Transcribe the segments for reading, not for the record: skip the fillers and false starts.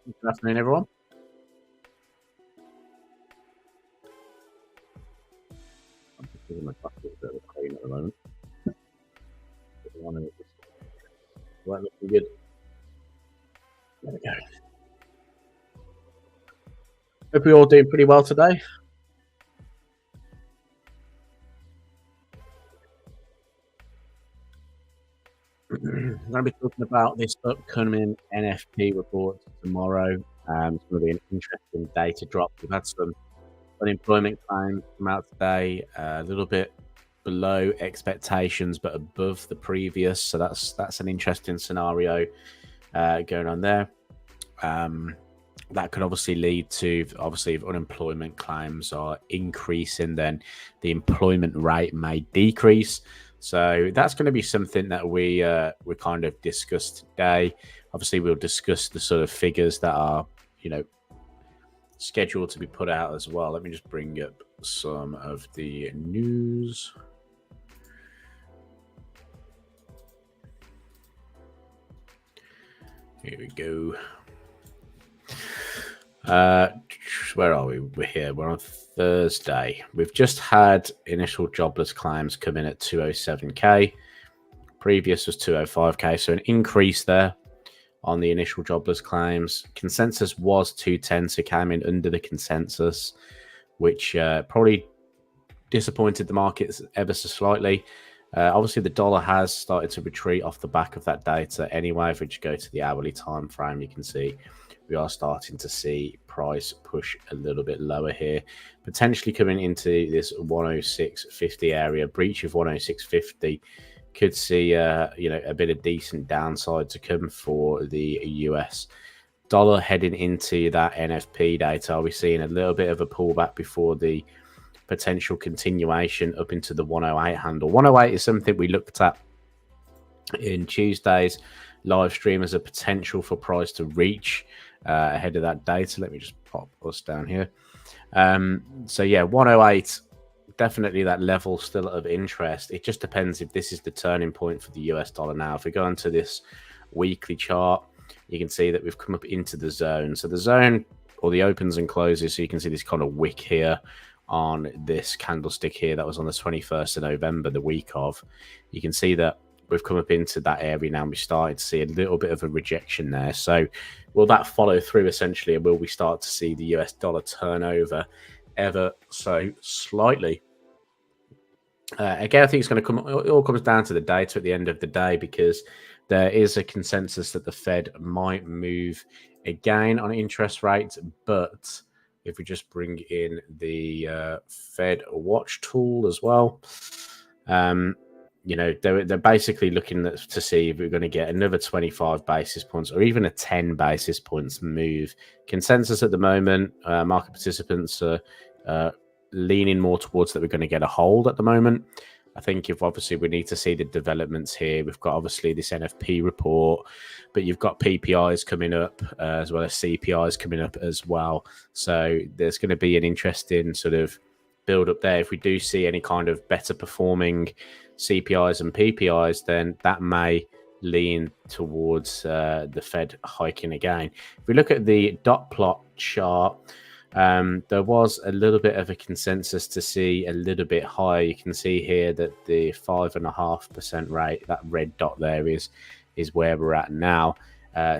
Good afternoon, everyone. I'm just giving my bucket a bit of a clean at the moment. Right, looking good. There we go. Hope you're all doing pretty well today. I'm going to be talking about this upcoming NFP report tomorrow. It's going to be an interesting day to drop. We've had some unemployment claims come out today, a little bit below expectations, but above the previous. So that's an interesting scenario going on there. That could obviously lead to, if unemployment claims are increasing, then the employment rate may decrease. So that's going to be something that we kind of discuss today. Obviously, we'll discuss the sort of figures that are, scheduled to be put out as well. Let me just bring up some of the news. Here we go. Where are we? We're here. We're on Thursday. We've just had initial jobless claims come in at 207k. Previous was 205k, so an increase there on the initial jobless claims. Consensus was 210, so came in under the consensus, which probably disappointed the markets ever so slightly. Obviously, the dollar has started to retreat off the back of that data anyway. If we just go to the hourly time frame, you can see we are starting to see price push a little bit lower here, potentially coming into this 106.50 area. Breach of 106.50 could see a bit of decent downside to come for the US dollar heading into that NFP data. Are we seeing a little bit of a pullback before the potential continuation up into the 108 handle? 108 is something we looked at in Tuesday's live stream as a potential for price to reach ahead of that data. Let me just pop us down here. So yeah, 108, definitely that level still of interest. It just depends if this is the turning point for the US dollar now. If we go into this weekly chart, you can see that we've come up into the zone. So the zone, or the opens and closes, so you can see this kind of wick here on this candlestick here that was on the 21st of November, the week of. You can see that we've come up into that area now, and we started to see a little bit of a rejection there. So will that follow through essentially, or will we start to see the US dollar turn over ever so slightly? Again, I think it's going to come, it all comes down to the data at the end of the day, because there is a consensus that the Fed might move again on interest rates. But if we just bring in the Fed watch tool as well, they're basically looking to see if we're going to get another 25 basis points or even a 10 basis points move. Consensus at the moment, market participants are leaning more towards that we're going to get a hold at the moment. I think if obviously we need to see the developments here. We've got obviously this NFP report, but you've got PPIs coming up as well as CPIs coming up as well. So there's going to be an interesting sort of build up there. If we do see any kind of better performing CPIs and PPIs, then that may lean towards the Fed hiking again. If we look at the dot plot chart, there was a little bit of a consensus to see a little bit higher. You can see here that the 5.5% rate, that red dot there, is where we're at now.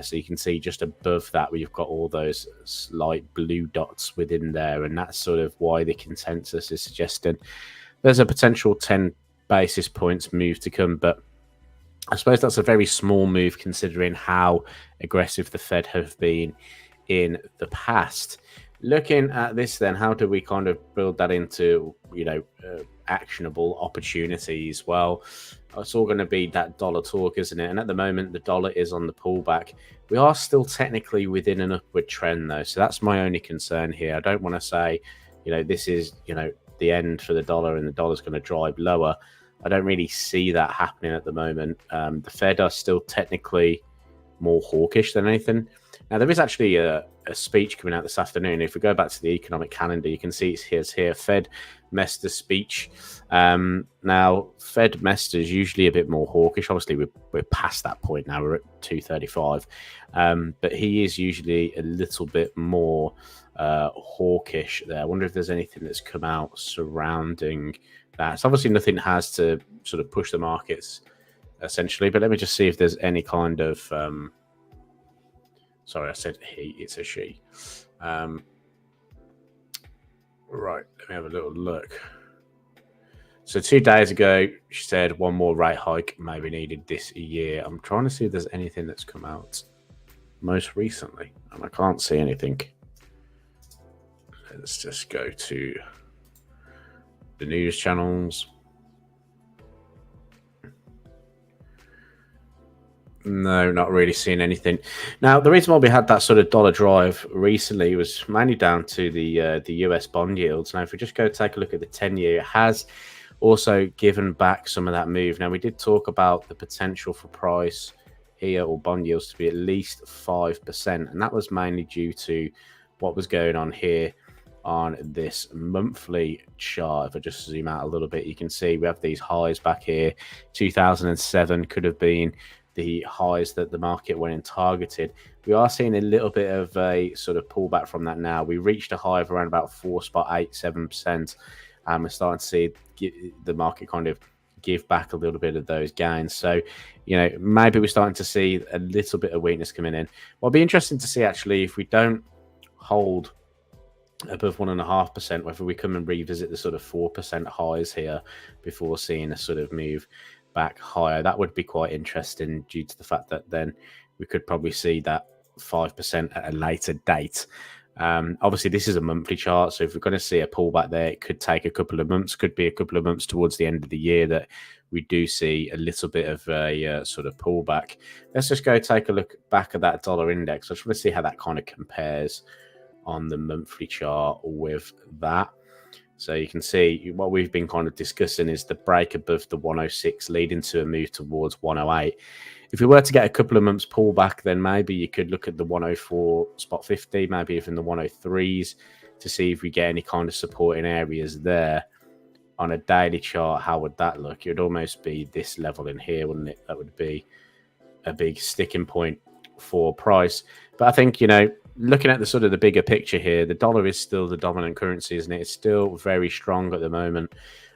So you can see just above that, we've got all those slight blue dots within there, and that's sort of why the consensus is suggesting there's a potential 10 basis points move to come. But I suppose that's a very small move considering how aggressive the Fed have been in the past. Looking at this then, how do we kind of build that into, actionable opportunities? Well, it's all going to be that dollar talk, isn't it? And at the moment, the dollar is on the pullback. We are still technically within an upward trend, though. So that's my only concern here. I don't want to say, this is, the end for the dollar and the dollar's going to drive lower. I don't really see that happening at the moment. The Fed are still technically more hawkish than anything. Now, there is actually a speech coming out this afternoon. If we go back to the economic calendar, you can see it's here. Fed Mester's speech. Now, Fed Mester is usually a bit more hawkish. Obviously, we're past that point now. We're at 235. But he is usually a little bit more hawkish there. I wonder if there's anything that's come out surrounding that. So obviously, nothing has to sort of push the markets, essentially. But let me just see if there's any kind of... sorry, I said he. It's a she. Right, let me have a little look. So 2 days ago, she said one more rate hike may be needed this year. I'm trying to see if there's anything that's come out most recently, and I can't see anything. Let's just go to the news channels. No, not really seeing anything. Now, the reason why we had that sort of dollar drive recently was mainly down to the US bond yields. Now, if we just go take a look at the 10-year, it has also given back some of that move. Now, we did talk about the potential for price here, or bond yields, to be at least 5%, and that was mainly due to what was going on here on this monthly chart. If I just zoom out a little bit, you can see we have these highs back here. 2007 could have been the highs that the market went and targeted. We are seeing a little bit of a sort of pullback from that now. We reached a high of around about 4.87%, and we're starting to see the market kind of give back a little bit of those gains. So, you know, maybe we're starting to see a little bit of weakness coming in. Well, it'll be interesting to see, actually, if we don't hold above 1.5%, whether we come and revisit the sort of 4% highs here before seeing a sort of move back higher. That would be quite interesting, due to the fact that then we could probably see that 5% at a later date. Obviously, this is a monthly chart, so if we're going to see a pullback there, it could take a couple of months, could be a couple of months towards the end of the year that we do see a little bit of a sort of pullback. Let's just go take a look back at that dollar index. I just want to see how that kind of compares on the monthly chart with that. So you can see what we've been kind of discussing is the break above the 106 leading to a move towards 108. If we were to get a couple of months pullback, then maybe you could look at the 104.50, maybe even the 103s, to see if we get any kind of supporting areas there. On a daily chart, how would that look? It would almost be this level in here, wouldn't it? That would be a big sticking point for price. But I think, you know, looking at the sort of the bigger picture here, the dollar is still the dominant currency, isn't it? It's still very strong at the moment.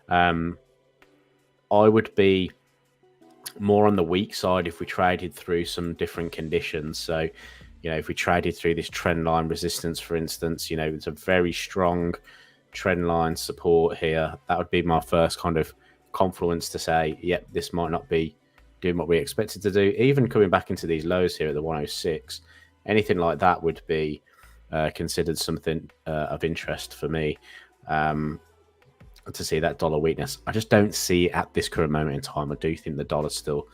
I would be more on the weak side if we traded through some different conditions. So, you know, if we traded through this trend line resistance, for instance, you know, it's a very strong trend line support here. That would be my first kind of confluence to say, yep, this might not be doing what we expected to do. Even coming back into these lows here at the 106, anything like that would be considered something of interest for me, to see that dollar weakness. I just don't see it at this current moment in time. I do think the dollar's still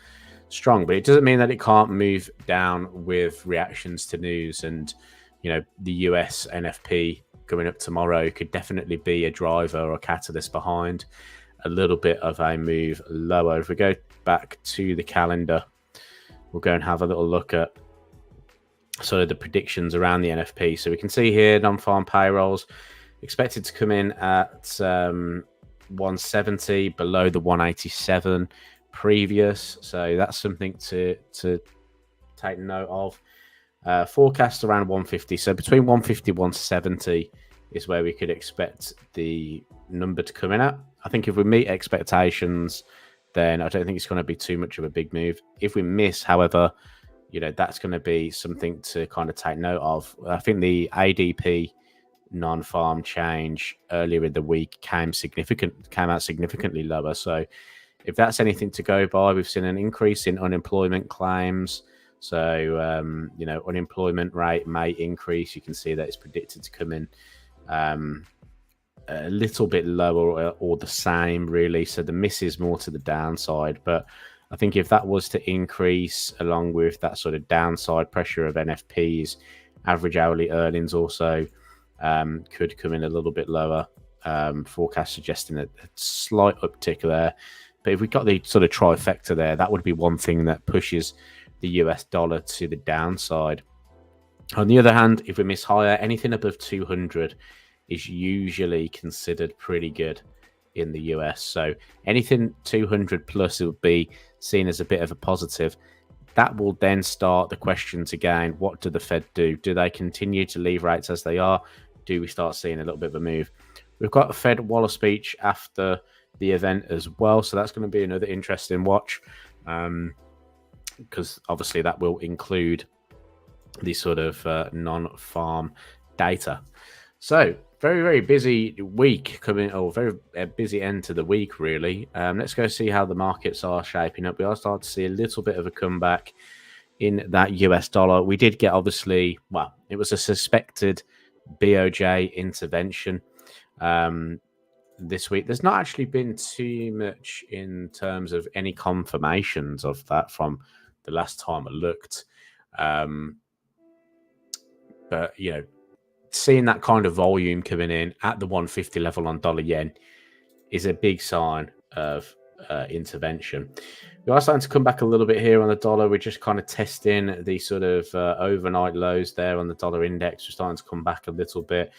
strong, but it doesn't mean that it can't move down with reactions to news. And, you know, the US NFP going up tomorrow could definitely be a driver or a catalyst behind a little bit of a move lower. If we go back to the calendar, we'll go and have a little look at sort of the predictions around the NFP. So we can see here non-farm payrolls expected to come in at 170, below the 187 previous. So that's something to take note of. Forecast around 150. So between 150 and 170 is where we could expect the number to come in at. I think if we meet expectations, then I don't think it's going to be too much of a big move. If we miss, however, you know, that's going to be something to kind of take note of. I think the ADP non-farm change earlier in the week came out significantly lower. So if that's anything to go by, we've seen an increase in unemployment claims. So, you know, unemployment rate may increase. You can see that it's predicted to come in a little bit lower or the same, really. So the miss is more to the downside. But I think if that was to increase along with that sort of downside pressure of NFPs, average hourly earnings also could come in a little bit lower. Forecast suggesting a slight uptick there. But if we got the sort of trifecta there, that would be one thing that pushes the US dollar to the downside. On the other hand, if we miss higher, anything above 200 is usually considered pretty good in the US. So anything 200 plus, it would be seen as a bit of a positive. That will then start the questions again. What do the Fed do? Do they continue to leave rates as they are? Do we start seeing a little bit of a move? We've got a Fed Waller speech after the event as well. So that's going to be another interesting watch, because obviously that will include the sort of non-farm data. So very, very busy week coming, or very busy end to the week, really. Let's go see how the markets are shaping up. We are starting to see a little bit of a comeback in that US dollar. We did get, obviously, well, it was a suspected BOJ intervention this week. There's not actually been too much in terms of any confirmations of that from the last time I looked. But, you know, seeing that kind of volume coming in at the 150 level on dollar yen is a big sign of intervention. We are starting to come back a little bit here on the dollar. We're just kind of testing the sort of overnight lows there on the dollar index. We're starting to come back a little bit.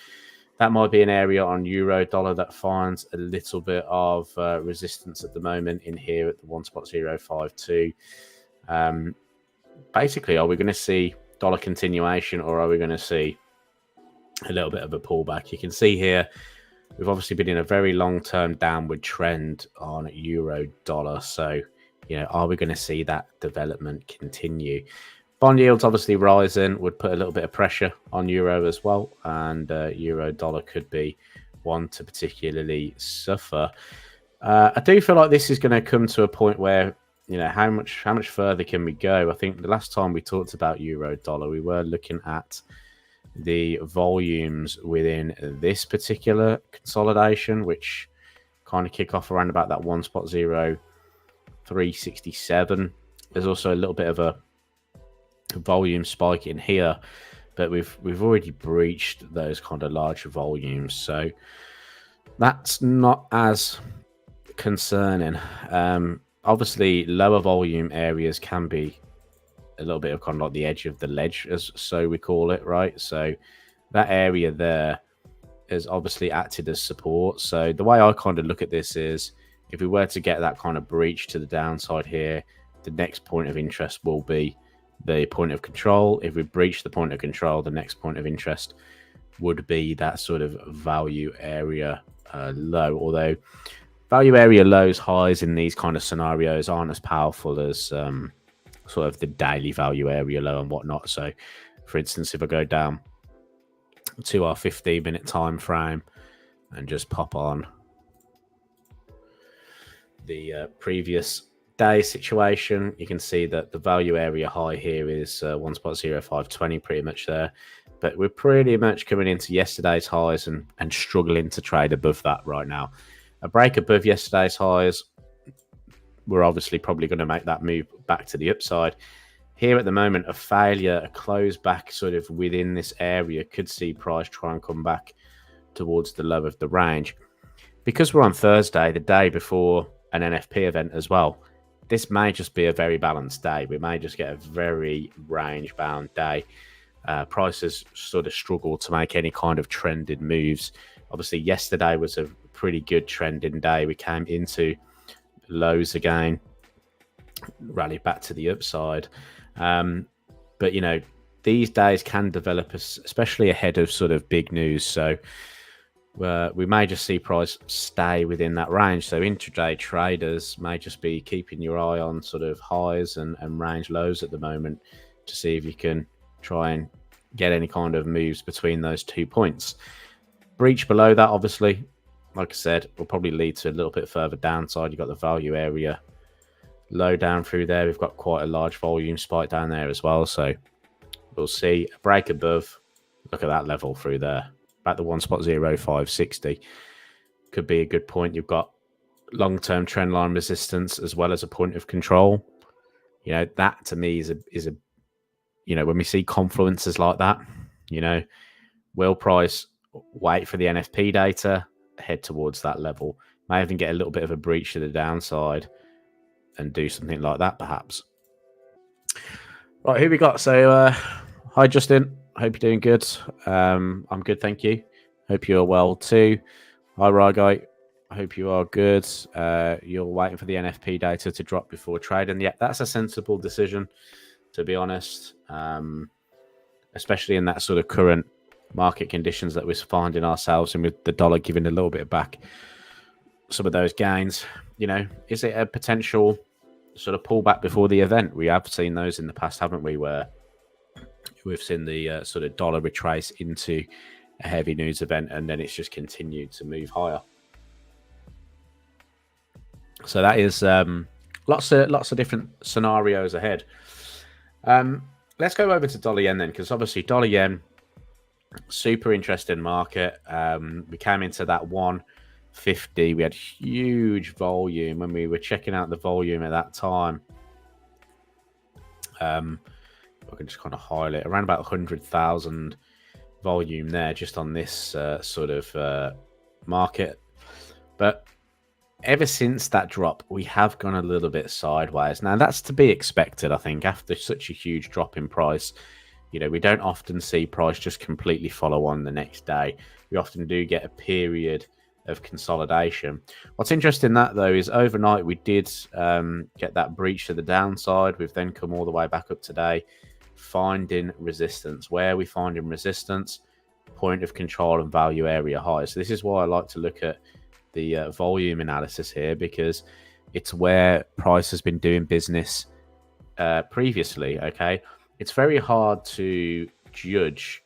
That might be an area on euro dollar that finds a little bit of resistance at the moment in here at the 1.052. Basically, are we going to see dollar continuation, or are we going to see a little bit of a pullback? You can see here we've obviously been in a very long-term downward trend on euro dollar. So, you know, are we going to see that development continue? Bond yields obviously rising would put a little bit of pressure on euro as well, and euro dollar could be one to particularly suffer. I do feel like this is going to come to a point where, you know, how much further can we go? I think the last time we talked about euro dollar, we were looking at the volumes within this particular consolidation, which kind of kick off around about that 1.0367. There's also a little bit of a volume spike in here, but we've already breached those kind of larger volumes, so that's not as concerning. Obviously, lower volume areas can be a little bit of kind of like the edge of the ledge, as so we call it, right? So that area there has obviously acted as support. So the way I kind of look at this is, if we were to get that kind of breach to the downside here, the next point of interest will be the point of control. If we breach the point of control, the next point of interest would be that sort of value area low. Although value area lows, highs in these kind of scenarios aren't as powerful as sort of the daily value area low and whatnot. So, for instance, if I go down to our 15-minute time frame and just pop on the previous day situation, you can see that the value area high here is 1.0520, pretty much there. But we're pretty much coming into yesterday's highs and struggling to trade above that right now. A break above yesterday's highs, we're obviously probably going to make that move back to the upside. Here at the moment, a failure, a close back sort of within this area could see price try and come back towards the low of the range. Because we're on Thursday, the day before an NFP event as well, this may just be a very balanced day. We may just get a very range-bound day. Prices sort of struggle to make any kind of trended moves. Obviously, yesterday was a pretty good trending day. We came into lows again, rallied back to the upside. But, you know, these days can develop, especially ahead of sort of big news. So we may just see price stay within that range. So intraday traders may just be keeping your eye on sort of highs and range lows at the moment to see if you can try and get any kind of moves between those 2 points. Breach below that, obviously, like I said, will probably lead to a little bit further downside. You've got the value area low down through there. We've got quite a large volume spike down there as well. So we'll see a break above. Look at that level through there. About the 1.0560 could be a good point. You've got long-term trend line resistance as well as a point of control. You know, that to me is a you know, when we see confluences like that, you know, will price wait for the NFP data, head towards that level, may even get a little bit of a breach to the downside and do something like that perhaps. Right, here we got. So hi Justin, hope you're doing good. I'm good, thank you. Hope you're well too. Hi, Ryguy. I hope you are good. You're waiting for the NFP data to drop before trading. Yeah, that's a sensible decision, to be honest, especially in that sort of current market conditions that we're finding ourselves in, with the dollar giving a little bit back some of those gains. You know, is it a potential sort of pullback before the event? We have seen those in the past, haven't we, where we've seen the sort of dollar retrace into a heavy news event and then it's just continued to move higher. So that is lots of different scenarios ahead. Let's go over to dollar yen then, because obviously dollar yen, super interesting market. We came into that 150. We had huge volume when we were checking out the volume at that time. I can just kind of highlight around about 100,000 volume there just on this sort of market. But ever since that drop, we have gone a little bit sideways. Now, that's to be expected, I think, after such a huge drop in price. You know, we don't often see price just completely follow on the next day. We often do get a period of consolidation. What's interesting that, though, is overnight we did get that breach to the downside. We've then come all the way back up today, finding resistance. Where are we finding resistance? Point of control and value area highs. So this is why I like to look at the volume analysis here, because it's where price has been doing business previously. Okay, it's very hard to judge.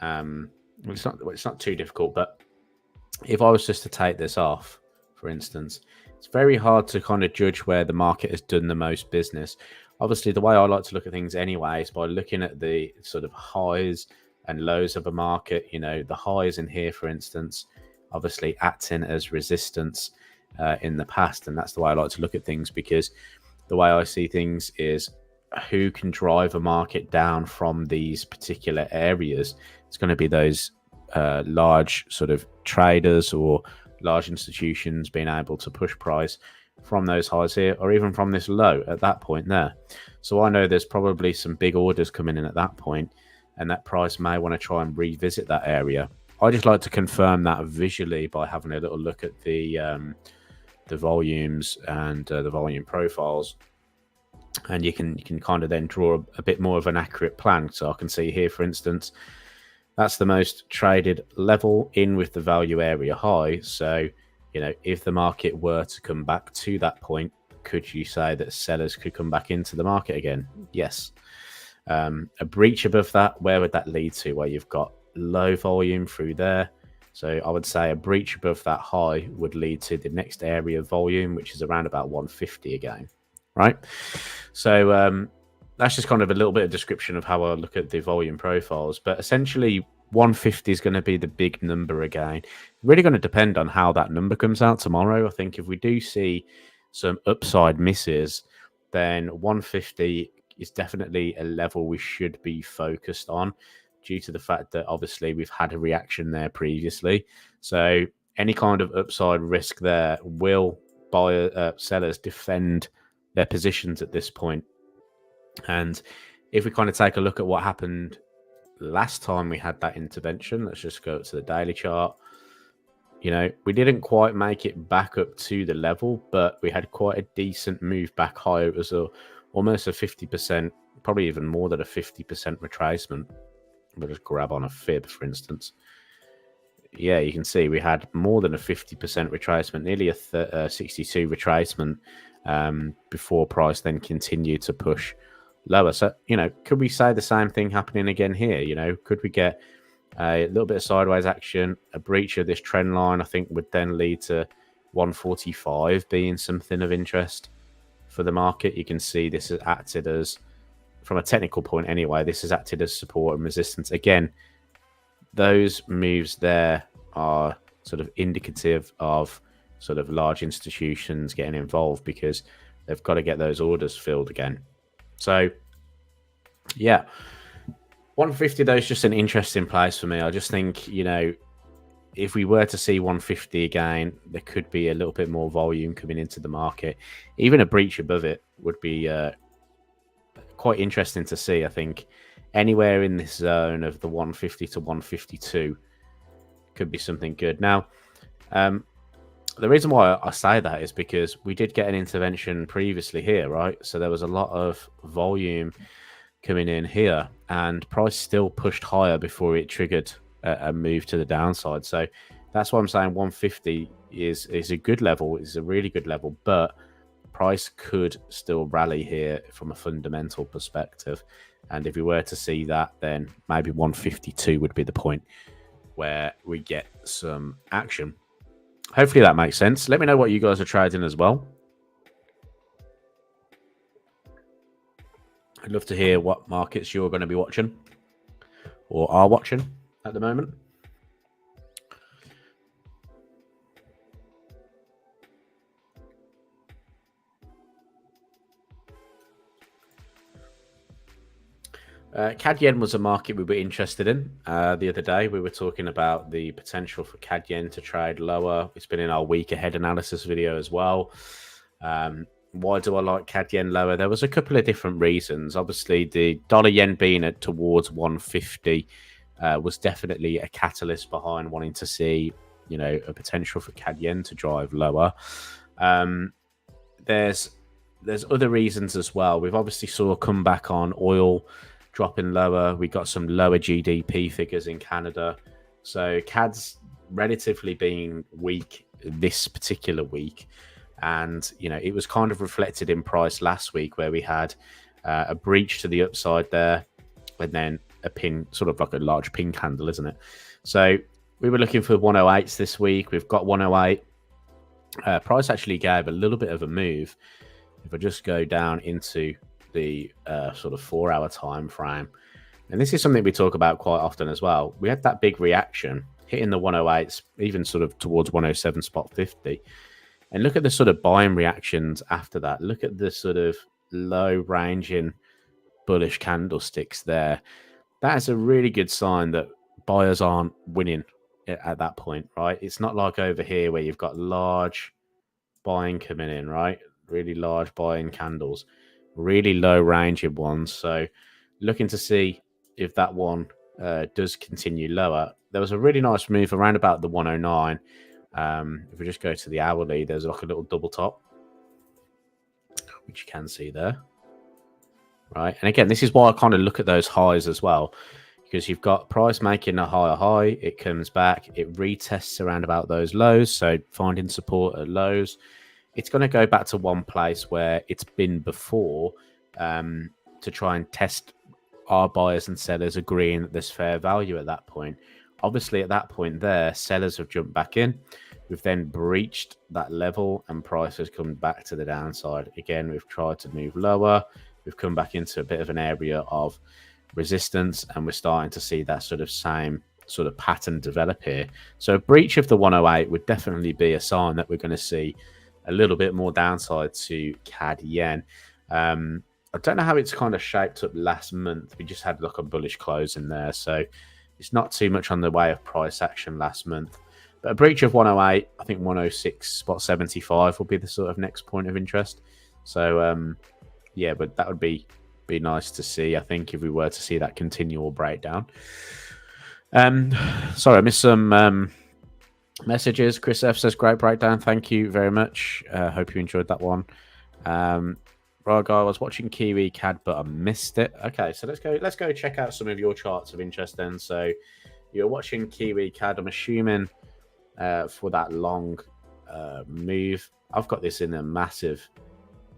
It's not too difficult, but if I was just to take this off, for instance, it's very hard to kind of judge where the market has done the most business. Obviously, the way I like to look at things anyway is by looking at the sort of highs and lows of a market. You know, the highs in here, for instance, obviously acting as resistance in the past. And that's the way I like to look at things, because the way I see things is who can drive a market down from these particular areas. It's going to be those large sort of traders or large institutions being able to push price from those highs here, or even from this low at that point there. So I know there's probably some big orders coming in at that point, and that price may want to try and revisit that area. I just like to confirm that visually by having a little look at the volumes and the volume profiles, and you can kind of then draw a bit more of an accurate plan. So I can see here, for instance, that's the most traded level in with the value area high. So, you know, if the market were to come back to that point, could you say that sellers could come back into the market again? Yes. A breach above that, where would that lead to? Where you've got low volume through there. So I would say a breach above that high would lead to the next area of volume, which is around about 150 again, right? So that's just kind of a little bit of description of how I look at the volume profiles. But essentially 150 is going to be the big number again. Really going to depend on how that number comes out tomorrow. I think if we do see some upside misses, then 150 is definitely a level we should be focused on, due to the fact that obviously we've had a reaction there previously. So any kind of upside risk there will sellers defend their positions at this point. And if we kind of take a look at what happened last time we had that intervention, let's just go to the daily chart. You know, we didn't quite make it back up to the level, but we had quite a decent move back higher. It was almost a 50%, probably even more than a 50% retracement. We'll just grab on a fib, for instance. Yeah, you can see we had more than a 50% retracement, nearly a 62 retracement before price then continued to push lower. So, you know, could we say the same thing happening again here? You know, could we get a little bit of sideways action? A breach of this trend line, I think, would then lead to 145 being something of interest for the market. You can see this has acted as, from a technical point anyway, this has acted as support and resistance. Again, those moves there are sort of indicative of sort of large institutions getting involved, because they've got to get those orders filled again. So, yeah, 150 though is just an interesting place for me. I just think, you know, if we were to see 150 again, there could be a little bit more volume coming into the market. Even a breach above it would be quite interesting to see. I think anywhere in this zone of the 150 to 152 could be something good. Now, the reason why I say that is because we did get an intervention previously here, right? So there was a lot of volume coming in here, and price still pushed higher before it triggered a move to the downside. So that's why I'm saying 150 is a good level, is a really good level, but price could still rally here from a fundamental perspective. And if we were to see that, then maybe 152 would be the point where we get some action. Hopefully that makes sense. Let me know what you guys are trading as well. I'd love to hear what markets you're going to be watching or are watching at the moment. CAD yen was a market we were interested in the other day. We were talking about the potential for CAD yen to trade lower. It's been in our week ahead analysis video as well. Why do I like CAD yen lower? There was a couple of different reasons. Obviously, the dollar yen being at towards 150 was definitely a catalyst behind wanting to see, you know, a potential for CAD yen to drive lower. There's other reasons as well. We've obviously saw a comeback on oil dropping lower. We got some lower GDP figures in Canada. So CAD's relatively being weak this particular week. And, you know, it was kind of reflected in price last week where we had a breach to the upside there and then a pin, sort of like a large pin candle, isn't it? So we were looking for 108s this week. We've got 108. Price actually gave a little bit of a move. If I just go down into the sort of 4-hour time frame, and this is something we talk about quite often as well. We had that big reaction hitting the 108s, even sort of towards 107 spot 50, and look at the sort of buying reactions after that. Look at the sort of low ranging bullish candlesticks there. That is a really good sign that buyers aren't winning at that point, right? It's not like over here where you've got large buying coming in, right? Really large buying candles, really low ranging ones. So looking to see if that one does continue lower. There was a really nice move around about the 109. If we just go to the hourly, there's like a little double top, which you can see there, right? And again, this is why I kind of look at those highs as well, because you've got price making a higher high, it comes back, it retests around about those lows, so finding support at lows. It's going to go back to one place where it's been before to try and test our buyers and sellers agreeing that there's fair value at that point. Obviously, at that point there, sellers have jumped back in. We've then breached that level and price has come back to the downside. Again, we've tried to move lower. We've come back into a bit of an area of resistance, and we're starting to see that sort of same sort of pattern develop here. So a breach of the 108 would definitely be a sign that we're going to see a little bit more downside to CAD yen. I don't know how it's kind of shaped up last month. We just had like a bullish close in there, so it's not too much on the way of price action last month. But a breach of 108, I think 106.75 will be the sort of next point of interest. So yeah, but that would be nice to see, I think, if we were to see that continual breakdown. Sorry, I missed some messages. Chris F says great breakdown, thank you very much. Hope you enjoyed that one. Right, I was watching Kiwi CAD, but I missed it. Okay, so let's go check out some of your charts of interest then. So you're watching Kiwi CAD, I'm assuming, for that long move. I've got this in a massive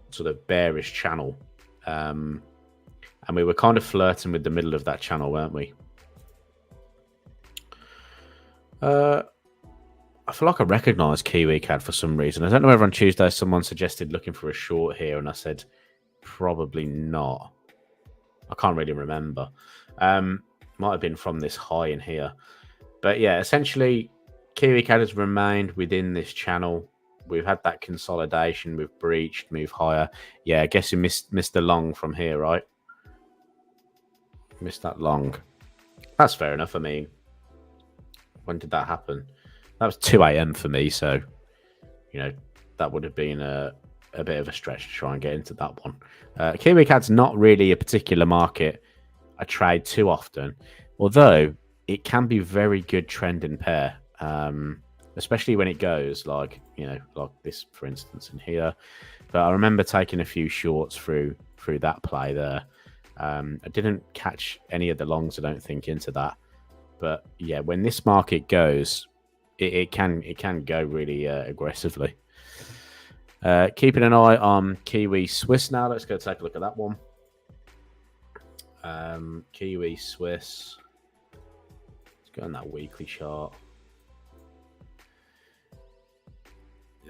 sort of bearish channel, and we were kind of flirting with the middle of that channel, weren't we? I feel like I recognize Kiwi CAD for some reason. I don't know whether on Tuesday someone suggested looking for a short here, and I said probably not. I can't really remember. Might have been from this high in here. But yeah, essentially Kiwi CAD has remained within this channel. We've had that consolidation, we've breached, move higher. Yeah, I guess you missed the long from here, right? Missed that long. That's fair enough. I mean, when did that happen? That was 2 a.m. for me, so, you know, that would have been a bit of a stretch to try and get into that one. Kiwi CAD's not really a particular market I trade too often, although it can be very good trend in pair. especially when it goes like, like this, for instance, in here. But I remember taking a few shorts through that play there. I didn't catch any of the longs, I don't think, into that. But yeah, when this market goes, it can go really aggressively. Keeping an eye on Kiwi Swiss now. Let's go take a look at that one. Kiwi Swiss. Let's go on that weekly chart.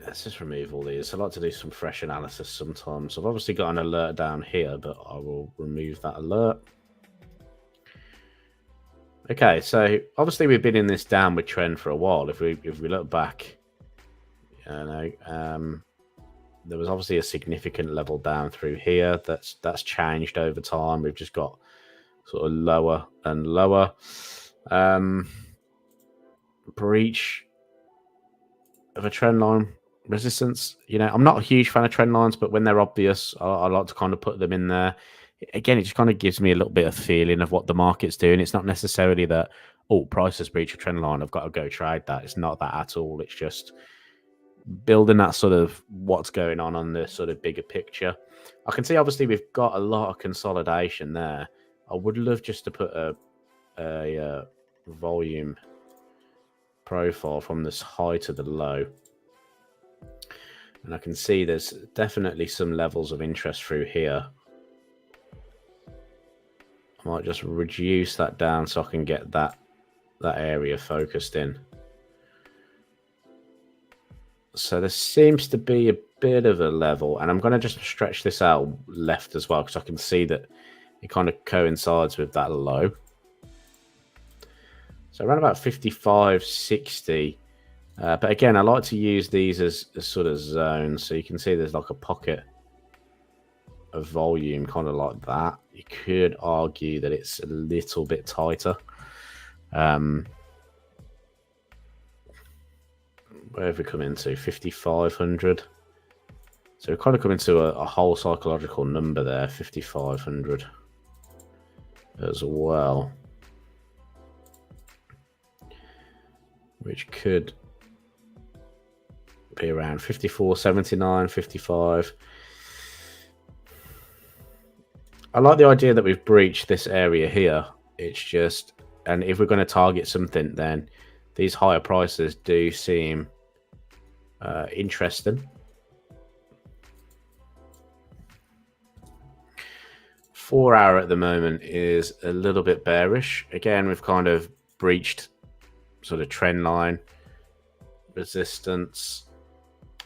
Let's just remove all these. I like to do some fresh analysis sometimes. I've obviously got an alert down here, but I will remove that alert. Okay, so obviously we've been in this downward trend for a while. If we look back, there was obviously a significant level down through here. That's changed over time. We've just got sort of lower and lower. Breach of a trend line resistance. I'm not a huge fan of trend lines, but when they're obvious, I like to kind of put them in there. Again, it just kind of gives me a little bit of feeling of what the market's doing. It's not necessarily that, price has breached a trend line, I've got to go trade that. It's not that at all. It's just building that sort of what's going on the sort of bigger picture. I can see obviously we've got a lot of consolidation there. I would love just to put a volume profile from this high to the low. And I can see there's definitely some levels of interest through here. I might just reduce that down so I can get that area focused in. So there seems to be a bit of a level, and I'm going to just stretch this out left as well because I can see that it kind of coincides with that low. So around about 55.60. But again, I like to use these as sort of zones. So you can see there's like a pocket of volume kind of like that. You could argue that it's a little bit tighter. Where have we come into? 5,500. So we kind of come into a whole psychological number there, 5,500 as well. Which could be around 54.79, 55. I like the idea that we've breached this area here. It's just, and if we're going to target something, then these higher prices do seem interesting. 4 hour at the moment is a little bit bearish. Again, we've kind of breached sort of trend line resistance.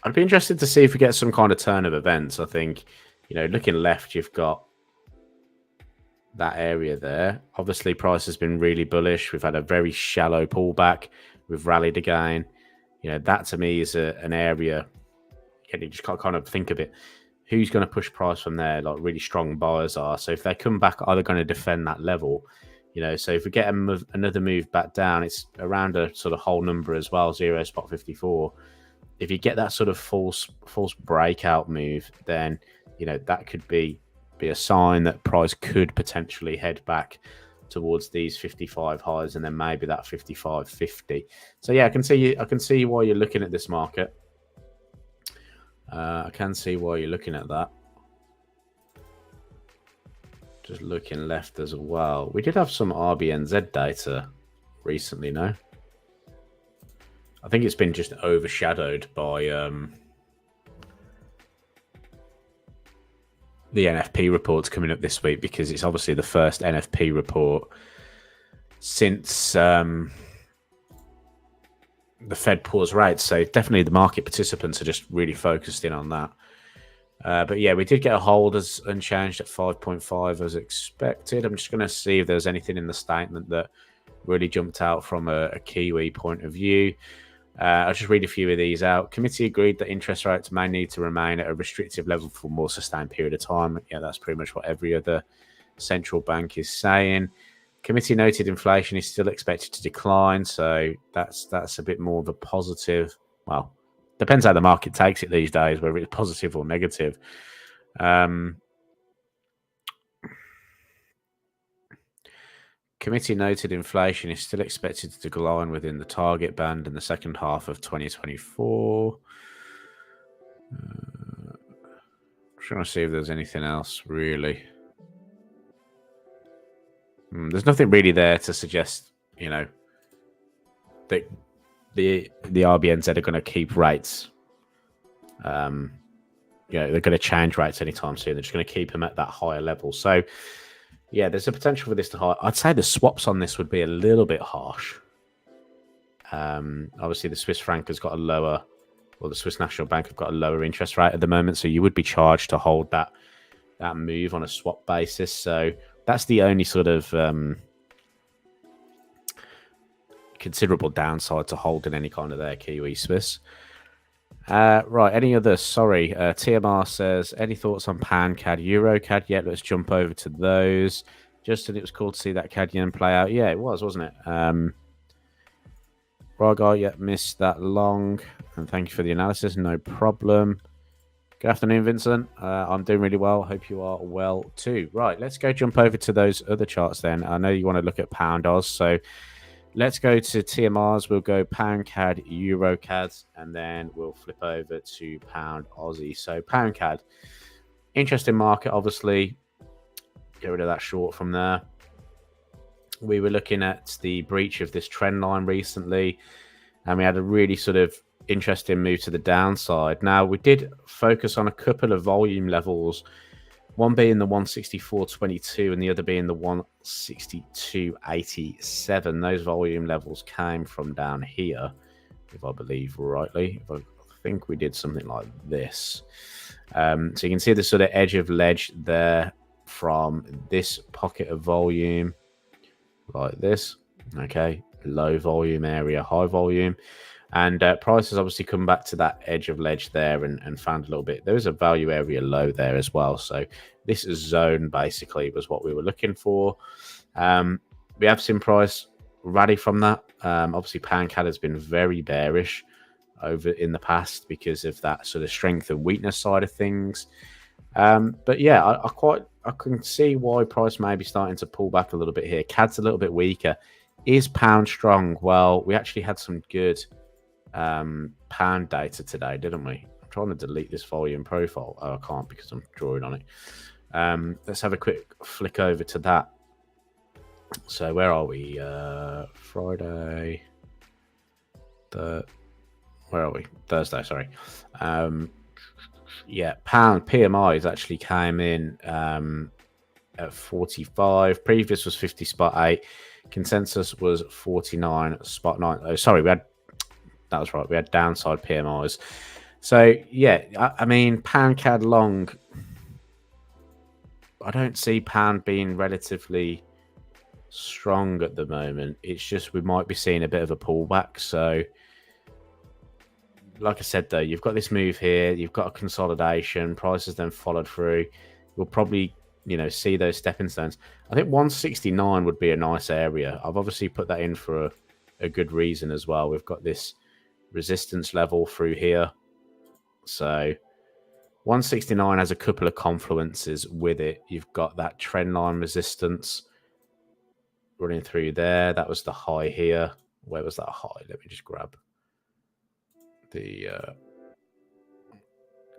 I'd be interested to see if we get some kind of turn of events. I think, looking left, you've got that area there. Obviously, price has been really bullish. We've had a very shallow pullback. We've rallied again. That to me is an area. You just can't kind of think of it. Who's going to push price from there? Like really strong buyers are. So if they come back, are they going to defend that level? So if we get another move back down, it's around a sort of whole number as well, 0.54. If you get that sort of false breakout move, then that could be a sign that price could potentially head back towards these 55 highs and then maybe that 55.50. So yeah, I can see why you're looking at this market. I can see why you're looking at that. Just looking left as well. We did have some RBNZ data recently, no? I think it's been just overshadowed by the NFP reports coming up this week because it's obviously the first NFP report since the Fed paused rates. So definitely the market participants are just really focused in on that. But yeah, we did get a hold as unchanged at 5.5 as expected. I'm just going to see if there's anything in the statement that really jumped out from a Kiwi point of view. I'll just read a few of these out. Committee agreed that interest rates may need to remain at a restrictive level for a more sustained period of time. Yeah, that's pretty much what every other central bank is saying. Committee noted inflation is still expected to decline, so that's a bit more of a positive. Well, depends how the market takes it these days, whether it's positive or negative. Committee noted inflation is still expected to decline within the target band in the second half of 2024. Trying to see if there's anything else really. There's nothing really there to suggest, that the RBNZ are going to keep rates. They're going to change rates anytime soon. They're just going to keep them at that higher level. So, yeah, there's a potential for this to high. I'd say the swaps on this would be a little bit harsh. Obviously, the Swiss franc has got a lower, or the Swiss National Bank have got a lower interest rate at the moment, so you would be charged to hold that move on a swap basis. So that's the only sort of considerable downside to holding any kind of their Kiwi Swiss. Right, any others? Sorry, TMR says, any thoughts on Pound CAD, Euro CAD? Yeah, let's jump over to those. Justin, it was cool to see that CAD yen play out. Yeah, it was, wasn't it? Ragar, yeah, missed that long. And thank you for the analysis. No problem. Good afternoon, Vincent. I'm doing really well. Hope you are well too. Right, let's go jump over to those other charts then. I know you want to look at Pound Oz, so let's go to TMRs. We'll go Pound CAD, Euro CAD, and then we'll flip over to Pound Aussie. So Pound CAD, interesting market, obviously. Get rid of that short from there. We were looking at the breach of this trend line recently, and we had a really sort of interesting move to the downside. Now, we did focus on a couple of volume levels, one being the 164.22 and the other being the 162.87. Those volume levels came from down here, if I believe rightly. I think we did something like this. So you can see the sort of edge of ledge there from this pocket of volume like this. Okay, low volume area, high volume. And price has obviously come back to that edge of ledge there and found a little bit. There was a value area low there as well. So this zone basically was what we were looking for. We have seen price rally from that. Obviously, Pound CAD has been very bearish over in the past because of that sort of strength and weakness side of things. But yeah, I can see why price may be starting to pull back a little bit here. CAD's a little bit weaker. Is Pound strong? Well, we actually had some good Pound data today, didn't we? I'm trying to delete this volume profile. Oh, I can't because I'm drawing on it. Let's have a quick flick over to that. So where are we? Friday. Where are we? Thursday, sorry. Yeah, Pound PMIs actually came in at 45. Previous was 50.8. Consensus was 49.9. Oh, sorry, that was right. We had downside PMIs. So yeah, I mean, Pound CAD long. I don't see Pound being relatively strong at the moment. It's just we might be seeing a bit of a pullback. So, like I said, though, you've got this move here. You've got a consolidation. Prices then followed through. We'll probably, see those stepping stones. I think 169 would be a nice area. I've obviously put that in for a good reason as well. We've got this resistance level through here. So 169 has a couple of confluences with it. You've got that trend line resistance running through there. That was the high here. Where was that high? Let me just grab the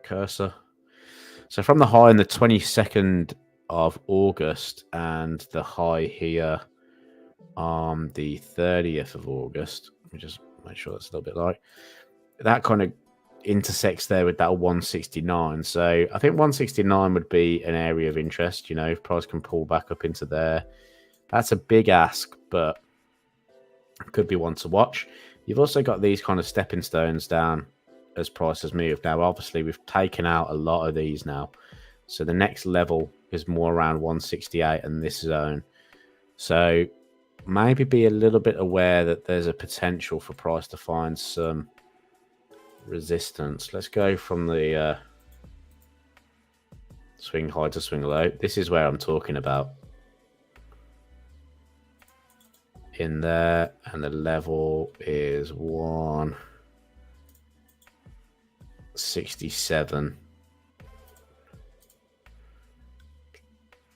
cursor. So from the high on the 22nd of August and the high here on the 30th of August, let me just make sure that's a little bit light. That kind of intersects there with that 169. So I think 169 would be an area of interest. If price can pull back up into there. That's a big ask, but could be one to watch. You've also got these kind of stepping stones down as price has moved. Now, obviously, we've taken out a lot of these now. So the next level is more around 168 and this zone. So maybe be a little bit aware that there's a potential for price to find some resistance. Let's go from the swing high to swing low. This is where I'm talking about. In there, and the level is 167.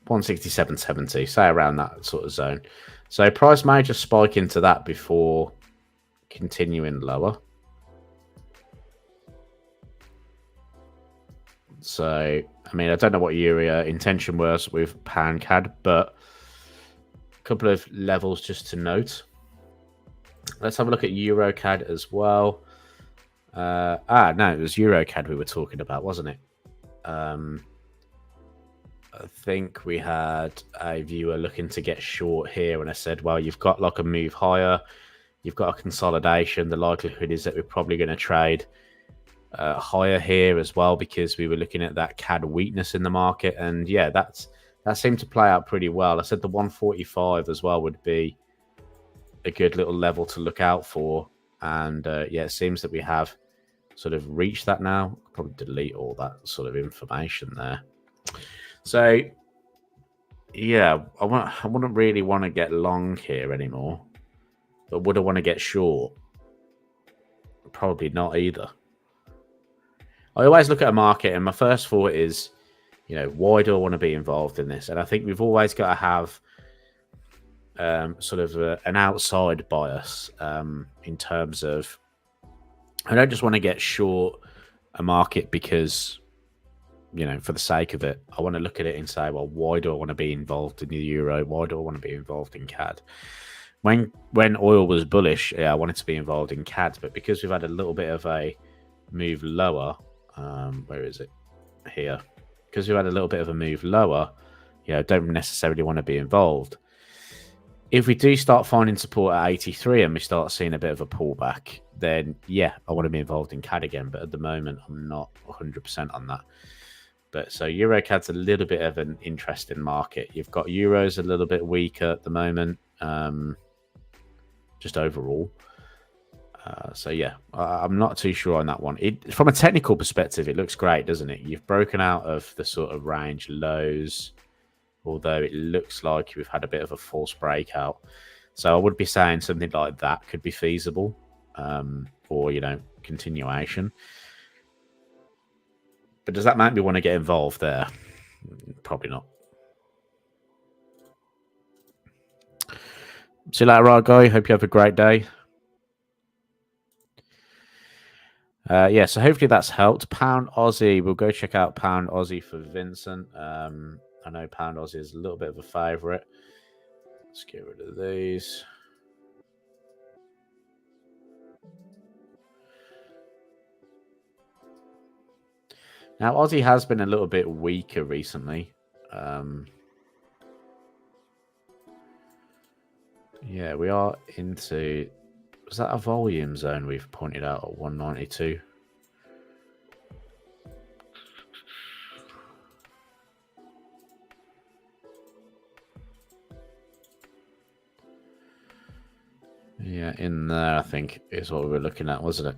167.70, say around that sort of zone. So price may just spike into that before continuing lower. So, I mean, I don't know what your intention was with pound CAD, but a couple of levels just to note. Let's have a look at Euro CAD as well. No, it was Euro CAD we were talking about, wasn't it? I think we had a viewer looking to get short here, and I said, well, you've got like a move higher, you've got a consolidation. The likelihood is that we're probably going to trade higher here as well, because we were looking at that CAD weakness in the market. And yeah, that seemed to play out pretty well. I said the 145 as well would be a good little level to look out for. And yeah, it seems that we have sort of reached that now. I'll probably delete all that sort of information there. So yeah, I wouldn't really want to get long here anymore, but would I want to get short? Probably not either. I always look at a market and my first thought is, you know, why do I want to be involved in this? And I think we've always got to have sort of an outside bias in terms of, I don't just want to get short a market because, you know, for the sake of it. I want to look at it and say, well, why do I want to be involved in the euro? Why do I want to be involved in CAD? When oil was bullish, yeah, I wanted to be involved in CAD, but because we've had a little bit of a move lower, where is it? Here. Because we've had a little bit of a move lower, you know, don't necessarily want to be involved. If we do start finding support at 83 and we start seeing a bit of a pullback, then yeah, I want to be involved in CAD again. But at the moment, I'm not 100% on that. But so Euro CAD's a little bit of an interesting market. You've got Euros a little bit weaker at the moment, just overall. So yeah, I'm not too sure on that one. From a technical perspective, it looks great, doesn't it? You've broken out of the sort of range lows, although it looks like we've had a bit of a false breakout. So I would be saying something like that could be feasible, or, you know, continuation. But does that make me want to get involved there? Probably not. See you later, right, guy. Hope you have a great day. Yeah, so hopefully that's helped. Pound Aussie, we'll go check out Pound Aussie for Vincent. I know Pound Aussie is a little bit of a favorite. Let's get rid of these. Now, Aussie has been a little bit weaker recently. Yeah, we are into... Was that a volume zone we've pointed out at 192? Yeah, in there, I think, is what we were looking at, wasn't it?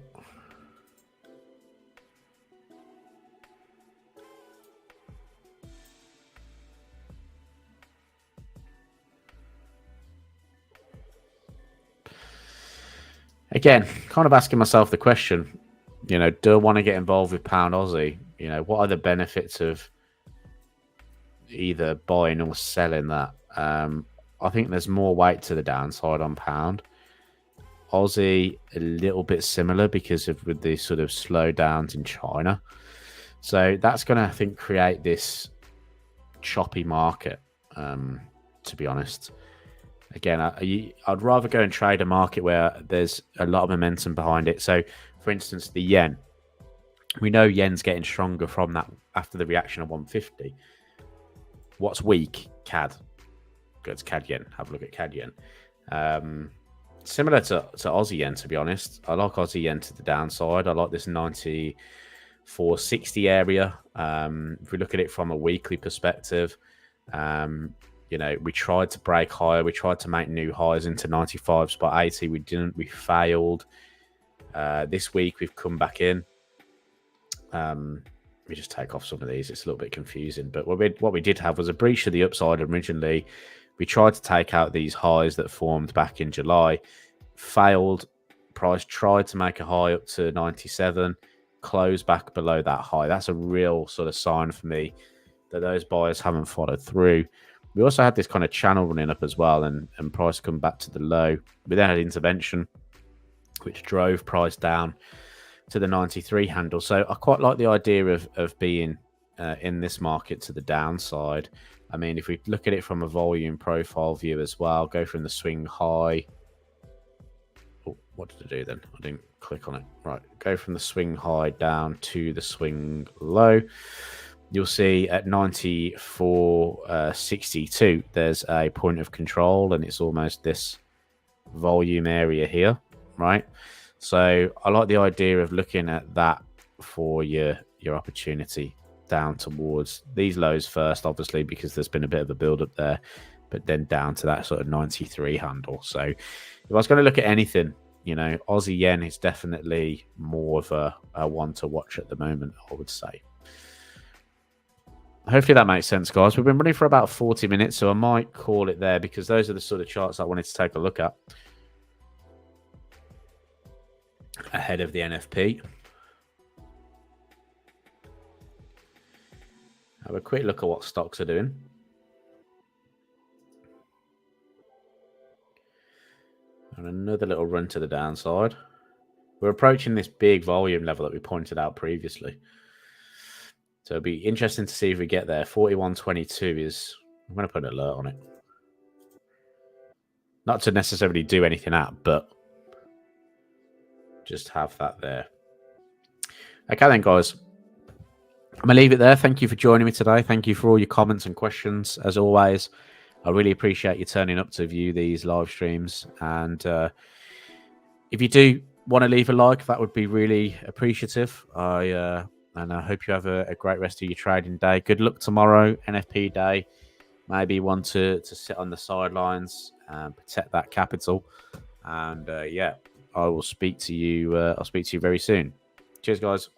Again, kind of asking myself the question, you know, do I want to get involved with Pound Aussie? You know, what are the benefits of either buying or selling that? I think there's more weight to the downside on Pound. Aussie, a little bit similar because of with the sort of slowdowns in China. So that's going to, I think, create this choppy market, to be honest. Again, I'd rather go and trade a market where there's a lot of momentum behind it. So, for instance, the yen. We know yen's getting stronger from that after the reaction of 150. What's weak? CAD. Go to CAD yen. Have a look at CAD yen. Similar to Aussie yen, to be honest. I like Aussie yen to the downside. I like this 94.60 area. If we look at it from a weekly perspective, you know, we tried to break higher. We tried to make new highs into 95.80. We didn't. We failed. This week, we've come back in. Let me just take off some of these. It's a little bit confusing. But what we did have was a breach of the upside originally. We tried to take out these highs that formed back in July. Failed. Price tried to make a high up to 97. Closed back below that high. That's a real sort of sign for me that those buyers haven't followed through. We also had this kind of channel running up as well, and price come back to the low. We then had intervention, which drove price down to the 93 handle. So I quite like the idea of being in this market to the downside. I mean, if we look at it from a volume profile view as well, go from the swing high. Oh, what did I do then? I didn't click on it. Right, go from the swing high down to the swing low. You'll see at 94.62, there's a point of control, and it's almost this volume area here, right? So I like the idea of looking at that for your opportunity down towards these lows first, obviously, because there's been a bit of a build up there, but then down to that sort of 93 handle. So if I was going to look at anything, you know, Aussie yen is definitely more of a one to watch at the moment, I would say. Hopefully that makes sense, guys. We've been running for about 40 minutes, so I might call it there because those are the sort of charts I wanted to take a look at ahead of the NFP. Have a quick look at what stocks are doing. And another little run to the downside. We're approaching this big volume level that we pointed out previously. So it'll be interesting to see if we get there. 41.22 is... I'm going to put an alert on it. Not to necessarily do anything at, but just have that there. Okay then, guys. I'm going to leave it there. Thank you for joining me today. Thank you for all your comments and questions. As always, I really appreciate you turning up to view these live streams. And if you do want to leave a like, that would be really appreciative. And I hope you have a great rest of your trading day. Good luck tomorrow, NFP day. Maybe want to sit on the sidelines and protect that capital. And yeah, I will speak to you. I'll speak to you very soon. Cheers, guys.